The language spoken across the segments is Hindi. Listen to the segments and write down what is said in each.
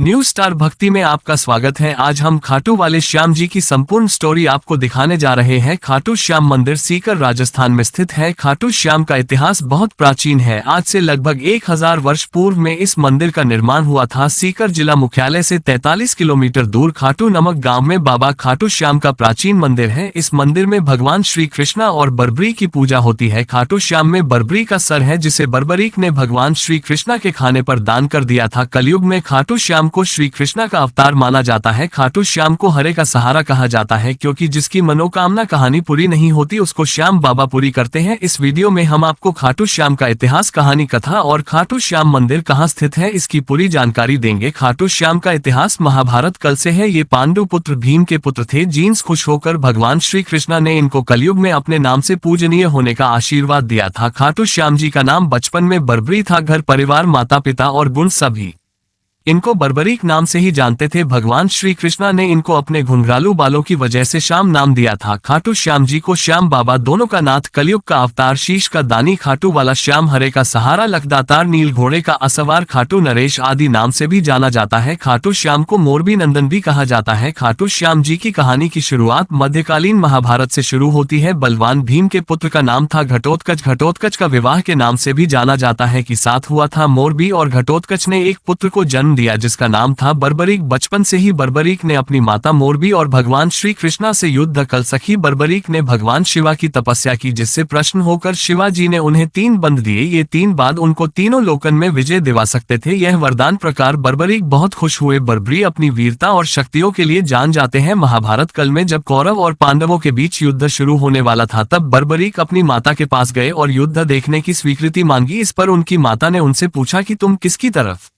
न्यू स्टार भक्ति में आपका स्वागत है। आज हम खाटू वाले श्याम जी की संपूर्ण स्टोरी आपको दिखाने जा रहे हैं। खाटू श्याम मंदिर सीकर राजस्थान में स्थित है। खाटू श्याम का इतिहास बहुत प्राचीन है। आज से लगभग 1000 वर्ष पूर्व में इस मंदिर का निर्माण हुआ था। सीकर जिला मुख्यालय से 43 किलोमीटर दूर खाटू नामक गाँव में बाबा खाटू श्याम का प्राचीन मंदिर है। इस मंदिर में भगवान श्री कृष्णा और बर्बरी की पूजा होती है। खाटू श्याम में बर्बरी का सर है जिसे बर्बरीक ने भगवान श्री कृष्णा के खाने पर दान कर दिया था। कलयुग में खाटू श्याम को श्री कृष्णा का अवतार माना जाता है। खाटू श्याम को हरे का सहारा कहा जाता है क्योंकि जिसकी मनोकामना कहानी पूरी नहीं होती उसको श्याम बाबा पूरी करते हैं। इस वीडियो में हम आपको खाटू श्याम का इतिहास, कहानी, कथा और खाटू श्याम मंदिर कहाँ स्थित है इसकी पूरी जानकारी देंगे। खाटू श्याम का इतिहास महाभारत काल से है। ये पांडु पुत्र भीम के पुत्र थे। जिनसे खुश होकर भगवान श्री कृष्णा ने इनको कलयुग में अपने नाम से पूजनीय होने का आशीर्वाद दिया था। खाटू श्याम जी का नाम बचपन में बर्बरी था। घर परिवार, माता पिता और गुण सभी इनको बर्बरीक नाम से ही जानते थे। भगवान श्री कृष्णा ने इनको अपने घुंघरालू बालों की वजह से श्याम नाम दिया था। खाटू श्याम जी को श्याम बाबा दोनों का नाथ, कलयुग का अवतार, शीश का दानी, खाटू वाला श्याम, हरे का सहारा, लखदातार, नील घोड़े का असवार, खाटू नरेश आदि नाम से भी जाना जाता है। खाटू श्याम को मोरबी नंदन भी कहा जाता है। खाटू श्याम जी की कहानी की शुरुआत मध्यकालीन महाभारत से शुरू होती है। बलवान भीम के पुत्र का नाम था घटोत्कच। घटोत्कच का विवाह के नाम से भी जाना जाता है कि साथ हुआ था। मोरबी और घटोत्कच ने एक पुत्र को जन्म दिया जिसका नाम था बर्बरीक। बचपन से ही बर्बरीक ने अपनी माता मोरबी और भगवान श्री कृष्णा से युद्ध कर सकी। बर्बरीक ने भगवान शिवा की तपस्या की जिससे प्रसन्न होकर शिवाजी ने उन्हें 3 बंद दिए। ये 3 बाद उनको तीनों लोकन में विजय दिवा सकते थे। यह वरदान प्रकार बर्बरीक बहुत खुश हुए। बर्बरी अपनी वीरता और शक्तियों के लिए जान जाते हैं। महाभारत काल में जब कौरव और पांडवों के बीच युद्ध शुरू होने वाला था तब बर्बरीक अपनी माता के पास गए और युद्ध देखने की स्वीकृति मांगी। इस पर उनकी माता ने उनसे पूछा कि तुम किसकी तरफ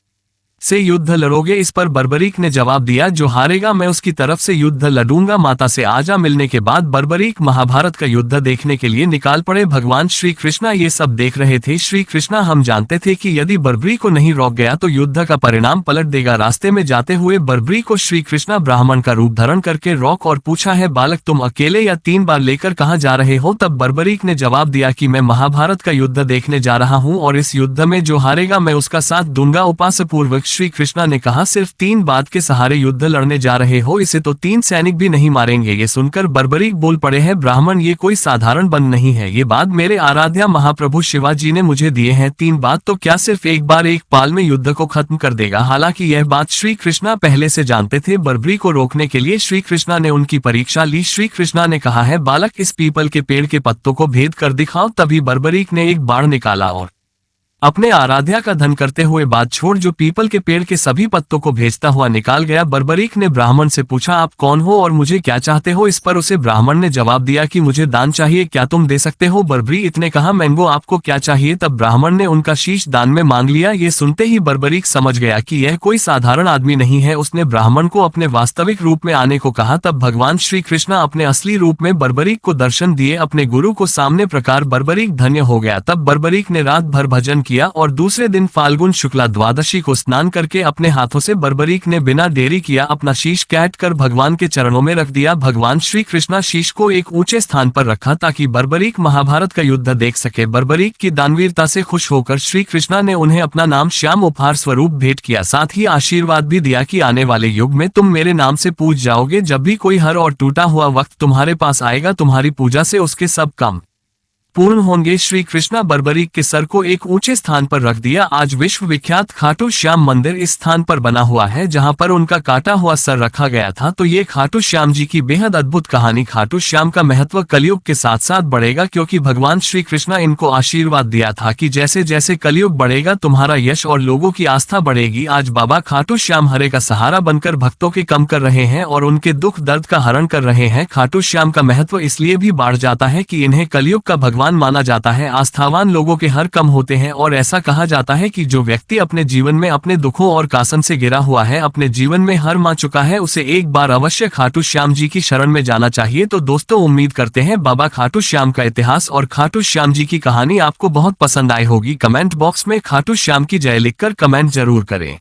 से युद्ध लड़ोगे। इस पर बर्बरीक ने जवाब दिया, जो हारेगा मैं उसकी तरफ से युद्ध लड़ूंगा। माता से आज्ञा मिलने के बाद बर्बरीक महाभारत का युद्ध देखने के लिए निकाल पड़े। भगवान श्री कृष्णा ये सब देख रहे थे। श्री कृष्णा हम जानते थे कि यदि बर्बरी को नहीं रोक गया तो युद्ध का परिणाम पलट देगा। रास्ते में जाते हुए बर्बरी को श्री कृष्णा ब्राह्मण का रूप धारण करके रोक और पूछा, है बालक, तुम अकेले या 3 बार लेकर कहाँ जा रहे हो। तब बर्बरीक ने जवाब दिया कि मैं महाभारत का युद्ध देखने जा रहा हूँ और इस युद्ध में जो हारेगा मैं उसका साथ दूंगा। उपास्य पूर्वक श्री कृष्णा ने कहा, सिर्फ 3 बात के सहारे युद्ध लड़ने जा रहे हो, इसे तो 3 सैनिक भी नहीं मारेंगे। ये सुनकर बर्बरीक बोल पड़े हैं, ब्राह्मण ये कोई साधारण बंद नहीं है। ये बात मेरे आराध्या महाप्रभु शिवाजी ने मुझे दिए हैं। 3 बात तो क्या सिर्फ एक बार एक पाल में युद्ध को खत्म कर देगा। हालांकि यह बात श्री कृष्णा पहले से जानते थे। बर्बरी को रोकने के लिए श्री कृष्णा ने उनकी परीक्षा ली। श्री कृष्णा ने कहा, है बालक, इस पीपल के पेड़ के पत्तों को भेद कर दिखाओ। तभी बर्बरीक ने एक बाण निकाला और अपने आराध्या का धन करते हुए बात छोड़ जो पीपल के पेड़ के सभी पत्तों को भेजता हुआ निकाल गया। बर्बरीक ने ब्राह्मण से पूछा, आप कौन हो और मुझे क्या चाहते हो। इस पर उसे ब्राह्मण ने जवाब दिया कि मुझे दान चाहिए, क्या तुम दे सकते हो। बर्बरी इतने कहा, मैंगो आपको क्या चाहिए। तब ब्राह्मण ने उनका शीश दान में मांग लिया। ये सुनते ही बर्बरीक समझ गया कि यह कोई साधारण आदमी नहीं है। उसने ब्राह्मण को अपने वास्तविक रूप में आने को कहा। तब भगवान श्री कृष्णा अपने असली रूप में बर्बरीक को दर्शन दिए। अपने गुरु को सामने प्रकार बर्बरीक धन्य हो गया। तब बर्बरीक ने रात भर भजन किया और दूसरे दिन फाल्गुन शुक्ला द्वादशी को स्नान करके अपने हाथों से बर्बरीक ने बिना देरी किया अपना शीश काट कर भगवान के चरणों में रख दिया। भगवान श्री कृष्णा शीश को एक ऊंचे स्थान पर रखा ताकि बर्बरीक महाभारत का युद्ध देख सके। बर्बरीक की दानवीरता से खुश होकर श्री कृष्णा ने उन्हें अपना नाम श्याम उपहार स्वरूप भेंट किया। साथ ही आशीर्वाद भी दिया कि आने वाले युग में तुम मेरे नाम से पूज जाओगे। जब भी कोई हर और टूटा हुआ वक्त तुम्हारे पास आएगा, तुम्हारी पूजा से उसके सब काम पूर्ण होंगे। श्री कृष्णा बर्बरीक के सर को एक ऊंचे स्थान पर रख दिया। आज विश्व विख्यात खाटू श्याम मंदिर इस स्थान पर बना हुआ है जहां पर उनका काटा हुआ सर रखा गया था। तो ये खाटू श्याम जी की बेहद अद्भुत कहानी। खाटू श्याम का महत्व कलयुग के साथ साथ बढ़ेगा क्योंकि भगवान श्री कृष्णा इनको आशीर्वाद दिया था कि जैसे जैसे कलयुग बढ़ेगा तुम्हारा यश और लोगों की आस्था बढ़ेगी। आज बाबा खाटू श्याम हरे का सहारा बनकर भक्तों के कम कर रहे हैं और उनके दुख दर्द का हरण कर रहे हैं। खाटू श्याम का महत्व इसलिए भी बढ़ जाता है कि इन्हें कलयुग का भगवान माना जाता है। आस्थावान लोगों के हर कम होते हैं और ऐसा कहा जाता है कि जो व्यक्ति अपने जीवन में अपने दुखों और कासन से घिरा हुआ है, अपने जीवन में हर मा चुका है, उसे एक बार अवश्य खाटू श्याम जी की शरण में जाना चाहिए। तो दोस्तों, उम्मीद करते हैं बाबा खाटू श्याम का इतिहास और खाटू श्याम जी की कहानी आपको बहुत पसंद आई होगी। कमेंट बॉक्स में खाटू श्याम की जय लिखकर कमेंट जरूर करें।